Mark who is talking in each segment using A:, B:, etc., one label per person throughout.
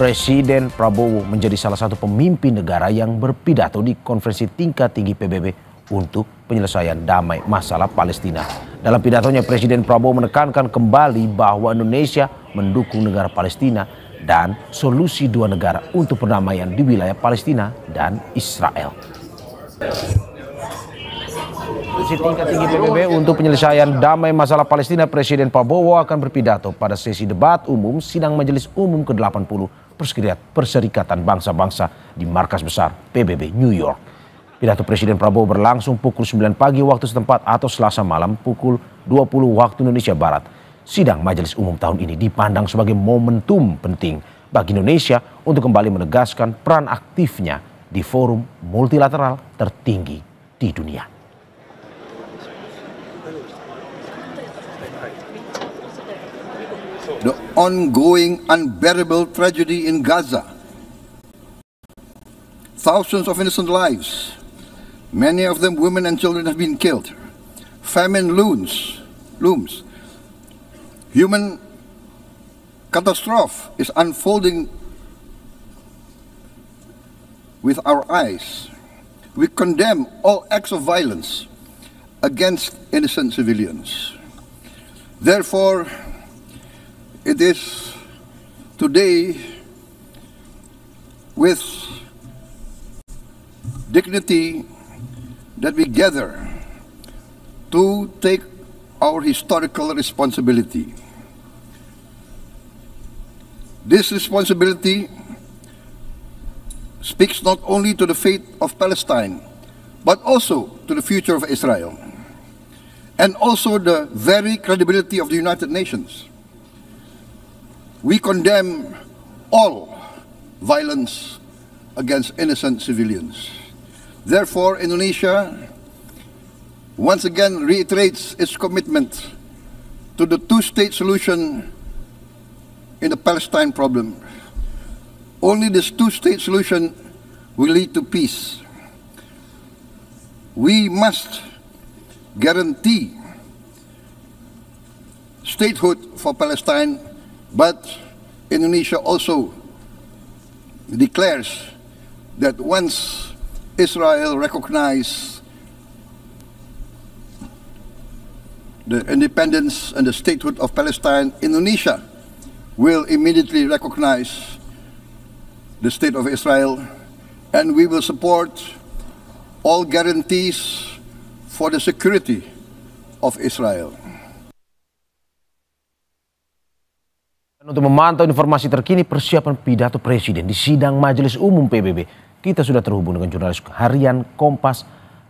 A: Presiden Prabowo menjadi salah satu pemimpin negara yang berpidato di konferensi tingkat tinggi PBB untuk penyelesaian damai masalah Palestina. Dalam pidatonya, Presiden Prabowo menekankan kembali bahwa Indonesia mendukung negara Palestina dan solusi dua negara untuk perdamaian di wilayah Palestina dan Israel. Konferensi tingkat tinggi PBB untuk penyelesaian damai masalah Palestina, Presiden Prabowo akan berpidato pada sesi debat umum sidang Majelis Umum ke-80 Perserikatan Bangsa-Bangsa di markas besar PBB New York. Pidato Presiden Prabowo berlangsung pukul 9 pagi waktu setempat atau Selasa malam pukul 20 waktu Indonesia Barat. Sidang Majelis Umum tahun ini dipandang sebagai momentum penting bagi Indonesia untuk kembali menegaskan peran aktifnya di forum multilateral tertinggi di dunia.
B: The ongoing unbearable tragedy in Gaza. Thousands of innocent lives, many of them women and children, have been killed. Famine looms. Human catastrophe is unfolding with our eyes. We condemn all acts of violence against innocent civilians. Therefore, it is today with dignity that we gather to take our historical responsibility. This responsibility speaks not only to the fate of Palestine, but also to the future of Israel, and also the very credibility of the United Nations. We condemn all violence against innocent civilians. Therefore, Indonesia once again reiterates its commitment to the two-state solution in the Palestine problem. Only this two-state solution will lead to peace. We must guarantee statehood for Palestine, but Indonesia also declares that once Israel recognizes the independence and the statehood of Palestine, Indonesia will immediately recognize the state of Israel, and we will support all guarantees for the security of Israel.
A: Untuk memantau informasi terkini persiapan pidato Presiden di sidang Majelis Umum PBB, kita sudah terhubung dengan jurnalis harian Kompas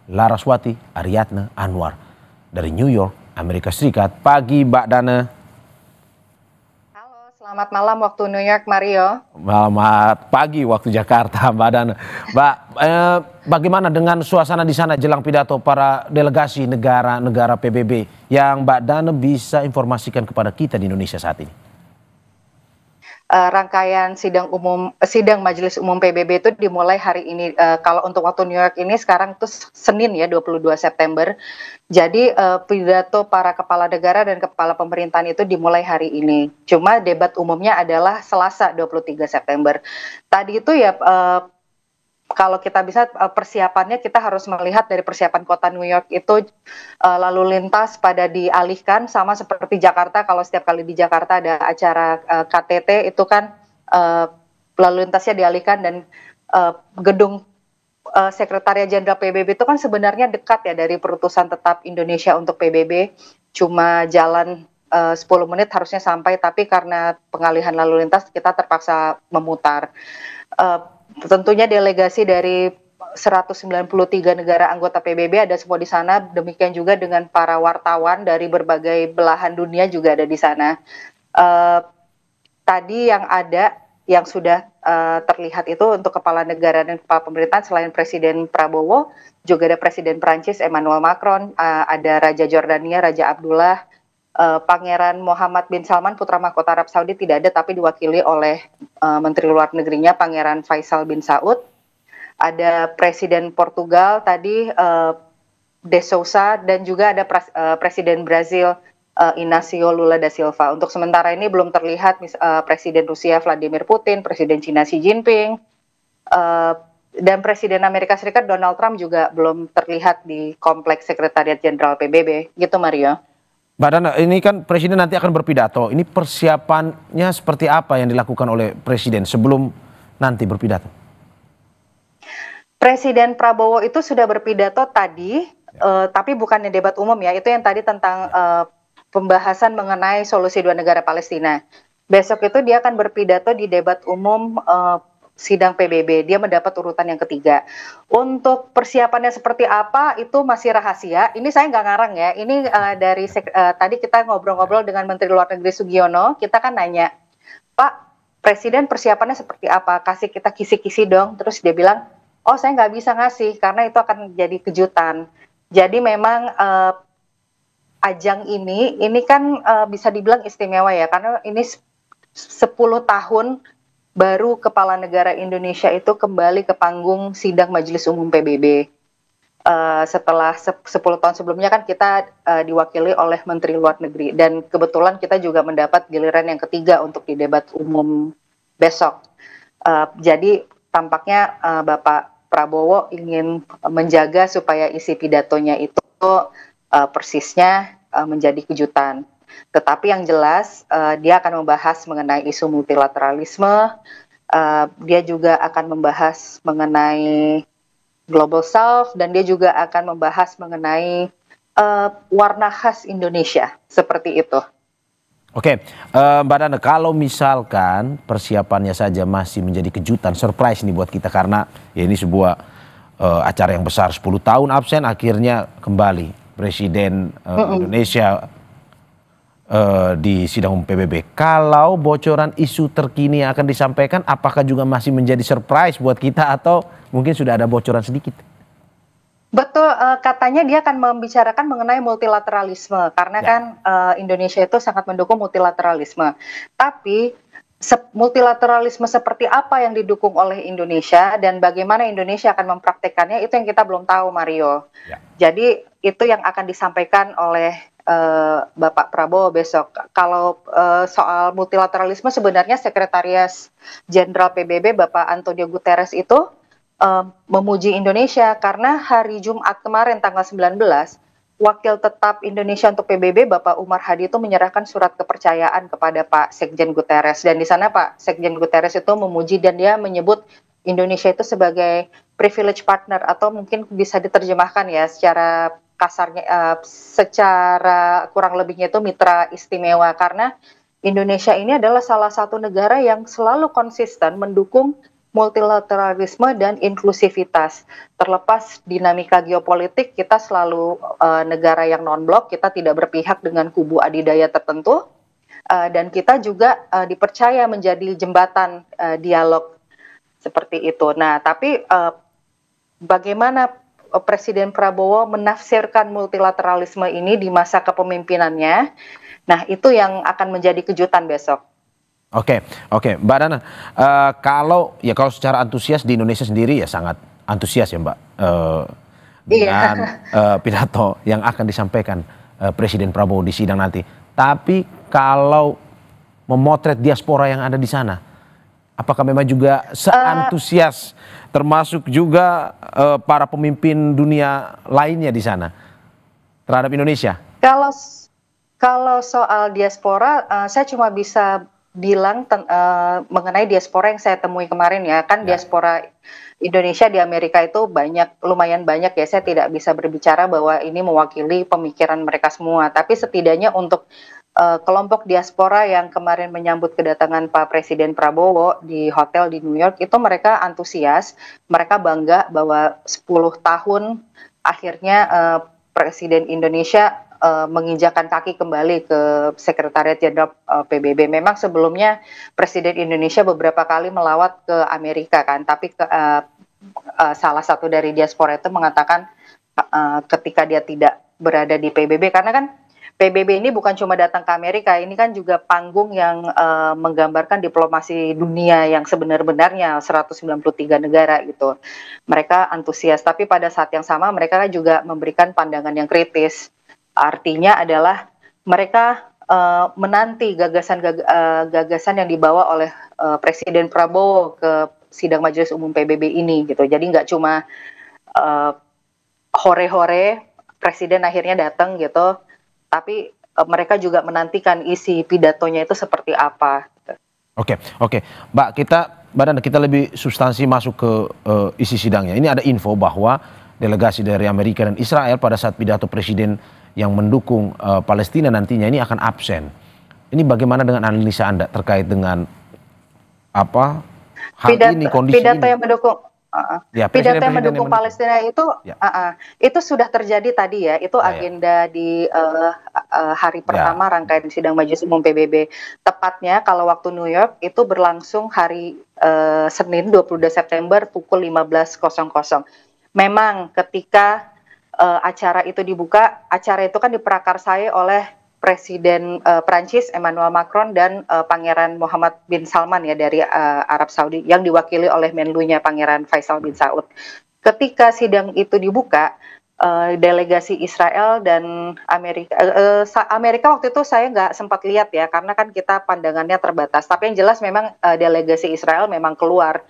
A: Laraswati Ariadna Anwar dari New York, Amerika Serikat. Pagi Mbak Dana.
C: Halo, selamat malam waktu New York, Mario.
A: Selamat pagi waktu Jakarta, Mbak Dana. Mbak, bagaimana dengan suasana di sana jelang pidato para delegasi negara-negara PBB yang Mbak Dana bisa informasikan kepada kita di Indonesia saat ini?
C: Rangkaian sidang Majelis Umum PBB itu dimulai hari ini. Kalau untuk waktu New York ini sekarang itu Senin ya, 22 September. Jadi pidato para kepala negara dan kepala pemerintahan itu dimulai hari ini. Cuma debat umumnya adalah Selasa 23 September. Tadi itu ya kalau kita bisa persiapannya, kita harus melihat dari persiapan kota New York itu lalu lintas pada dialihkan, sama seperti Jakarta. Kalau setiap kali di Jakarta ada acara KTT itu kan lalu lintasnya dialihkan, dan gedung Sekretariat Jenderal PBB itu kan sebenarnya dekat ya dari Perutusan Tetap Indonesia untuk PBB, cuma jalan 10 menit harusnya sampai, tapi karena pengalihan lalu lintas kita terpaksa memutar. Tentunya delegasi dari 193 negara anggota PBB ada semua di sana, demikian juga dengan para wartawan dari berbagai belahan dunia juga ada di sana. Tadi yang sudah terlihat itu untuk kepala negara dan kepala pemerintahan, selain Presiden Prabowo, juga ada Presiden Prancis Emmanuel Macron, ada Raja Jordania Raja Abdullah, Pangeran Muhammad bin Salman putra mahkota Arab Saudi tidak ada, tapi diwakili oleh Menteri Luar Negerinya Pangeran Faisal bin Saud. Ada Presiden Portugal tadi De Souza, dan juga ada Presiden Brazil Inacio Lula da Silva. Untuk sementara ini belum terlihat Presiden Rusia Vladimir Putin, Presiden Cina Xi Jinping, dan Presiden Amerika Serikat Donald Trump juga belum terlihat di Kompleks Sekretariat Jenderal PBB. Gitu, Mario.
A: Mbak Dana, ini kan Presiden nanti akan berpidato. Ini persiapannya seperti apa yang dilakukan oleh Presiden sebelum nanti berpidato?
C: Presiden Prabowo itu sudah berpidato tadi, tapi bukannya debat umum ya. Itu yang tadi tentang pembahasan mengenai solusi dua negara Palestina. Besok itu dia akan berpidato di debat umum sidang PBB. Dia mendapat urutan yang ketiga. Untuk persiapannya seperti apa itu masih rahasia. Ini saya nggak ngarang ya. Ini tadi kita ngobrol-ngobrol dengan Menteri Luar Negeri Sugiono. Kita kan nanya, Pak, Presiden persiapannya seperti apa? Kasih kita kisi-kisi dong. Terus dia bilang, oh saya nggak bisa ngasih karena itu akan jadi kejutan. Jadi memang ajang ini kan bisa dibilang istimewa ya, karena ini 10 tahun baru kepala negara Indonesia itu kembali ke panggung sidang Majelis Umum PBB. Setelah 10 tahun sebelumnya kan kita diwakili oleh Menteri Luar Negeri, dan kebetulan kita juga mendapat giliran yang ketiga untuk di debat umum besok. Jadi tampaknya Bapak Prabowo ingin menjaga supaya isi pidatonya itu persisnya menjadi kejutan. Tetapi yang jelas dia akan membahas mengenai isu multilateralisme, dia juga akan membahas mengenai Global South, dan dia juga akan membahas mengenai warna khas Indonesia, seperti itu.
A: Oke, Mbak Dana, kalau misalkan persiapannya saja masih menjadi kejutan, surprise nih buat kita karena ya ini sebuah acara yang besar, 10 tahun absen akhirnya kembali Presiden Indonesia di sidang umum PBB. Kalau bocoran isu terkini yang akan disampaikan, apakah juga masih menjadi surprise buat kita atau mungkin sudah ada bocoran sedikit?
C: Betul, katanya dia akan membicarakan mengenai multilateralisme karena kan Indonesia itu sangat mendukung multilateralisme. Tapi multilateralisme seperti apa yang didukung oleh Indonesia dan bagaimana Indonesia akan mempraktekannya itu yang kita belum tahu, Mario. Jadi itu yang akan disampaikan oleh Bapak Prabowo besok. Kalau soal multilateralisme sebenarnya Sekretaris Jenderal PBB Bapak Antonio Guterres itu memuji Indonesia karena hari Jumat kemarin tanggal 19 Wakil Tetap Indonesia untuk PBB Bapak Umar Hadi itu menyerahkan surat kepercayaan kepada Pak Sekjen Guterres, dan di sana Pak Sekjen Guterres itu memuji dan dia menyebut Indonesia itu sebagai privilege partner, atau mungkin bisa diterjemahkan ya secara kasarnya, secara kurang lebihnya itu mitra istimewa, karena Indonesia ini adalah salah satu negara yang selalu konsisten mendukung multilateralisme dan inklusivitas. Terlepas dinamika geopolitik, kita selalu negara yang non-blok, kita tidak berpihak dengan kubu adidaya tertentu, dan kita juga dipercaya menjadi jembatan dialog seperti itu. Nah, tapi bagaimana Presiden Prabowo menafsirkan multilateralisme ini di masa kepemimpinannya, nah itu yang akan menjadi kejutan besok.
A: Oke, Mbak Dana, kalau secara antusias di Indonesia sendiri ya sangat antusias ya Mbak dengan pidato yang akan disampaikan Presiden Prabowo di sidang nanti. Tapi kalau memotret diaspora yang ada di sana, apakah memang juga seantusias termasuk juga para pemimpin dunia lainnya di sana terhadap Indonesia?
C: Kalau soal diaspora, saya cuma bisa bilang mengenai diaspora yang saya temui kemarin ya, kan diaspora Indonesia di Amerika itu lumayan banyak ya, saya tidak bisa berbicara bahwa ini mewakili pemikiran mereka semua, tapi setidaknya untuk kelompok diaspora yang kemarin menyambut kedatangan Pak Presiden Prabowo di hotel di New York itu mereka antusias, mereka bangga bahwa 10 tahun akhirnya Presiden Indonesia menginjakan kaki kembali ke Sekretariat Jenderal PBB. Memang sebelumnya Presiden Indonesia beberapa kali melawat ke Amerika kan, tapi salah satu dari diaspora itu mengatakan ketika dia tidak berada di PBB, karena kan PBB ini bukan cuma datang ke Amerika, ini kan juga panggung yang menggambarkan diplomasi dunia yang sebenar-benarnya 193 negara gitu. Mereka antusias, tapi pada saat yang sama mereka juga memberikan pandangan yang kritis. Artinya adalah mereka menanti gagasan yang dibawa oleh Presiden Prabowo ke sidang Majelis Umum PBB ini gitu. Jadi nggak cuma hore-hore Presiden akhirnya datang gitu, tapi mereka juga menantikan isi pidatonya itu seperti apa. Gitu.
A: Oke, Mbak, kita lebih substansi masuk ke isi sidangnya. Ini ada info bahwa delegasi dari Amerika dan Israel pada saat pidato presiden yang mendukung Palestina nantinya ini akan absen. Ini bagaimana dengan analisa Anda terkait dengan apa hal ini, kondisi
C: pidato
A: ini?
C: yang mendukung
A: Ya,
C: pidato yang
A: presiden-presiden yang
C: mendukung
A: mendukung.
C: Palestina itu sudah terjadi tadi ya. Itu agenda di hari pertama rangkaian sidang Majelis Umum PBB. Tepatnya kalau waktu New York itu berlangsung hari Senin 22 September pukul 15.00. Memang ketika acara itu dibuka, acara itu kan diprakarsai oleh Presiden Prancis Emmanuel Macron dan Pangeran Muhammad bin Salman ya dari Arab Saudi yang diwakili oleh Menlunya Pangeran Faisal bin Saud. Ketika sidang itu dibuka, delegasi Israel dan Amerika waktu itu saya nggak sempat lihat ya karena kan kita pandangannya terbatas. Tapi yang jelas memang delegasi Israel memang keluar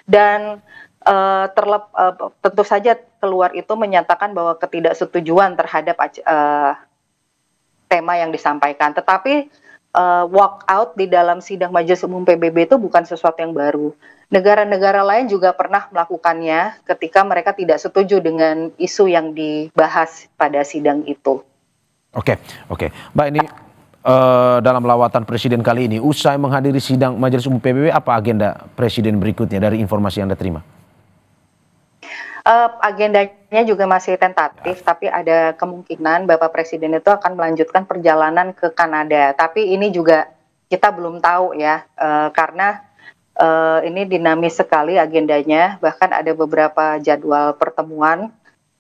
C: dan tentu saja keluar itu menyatakan bahwa ketidaksetujuan terhadap tema yang disampaikan. Tetapi walk out di dalam sidang Majelis Umum PBB itu bukan sesuatu yang baru. Negara-negara lain juga pernah melakukannya ketika mereka tidak setuju dengan isu yang dibahas pada sidang itu.
A: Oke. Mbak, ini dalam lawatan presiden kali ini, usai menghadiri sidang Majelis Umum PBB, apa agenda presiden berikutnya dari informasi yang Anda terima?
C: Agendanya juga masih tentatif, tapi ada kemungkinan Bapak Presiden itu akan melanjutkan perjalanan ke Kanada. Tapi ini juga kita belum tahu ya, karena ini dinamis sekali agendanya. Bahkan ada beberapa jadwal pertemuan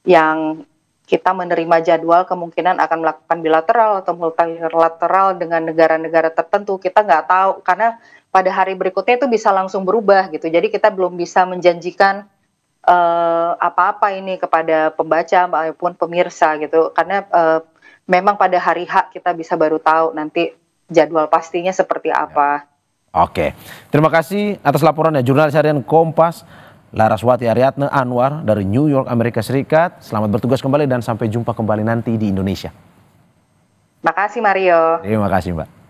C: yang kita menerima jadwal kemungkinan akan melakukan bilateral atau multilateral dengan negara-negara tertentu. Kita nggak tahu karena pada hari berikutnya itu bisa langsung berubah gitu. Jadi kita belum bisa menjanjikan apa-apa ini kepada pembaca maupun pemirsa gitu karena memang pada hari H kita bisa baru tahu nanti jadwal pastinya seperti apa.
A: Oke, terima kasih atas laporannya jurnalis harian Kompas Laraswati Aryatna Anwar dari New York, Amerika Serikat. Selamat bertugas kembali dan sampai jumpa kembali nanti di Indonesia.
C: Makasih Mario.
A: Terima kasih, Mbak.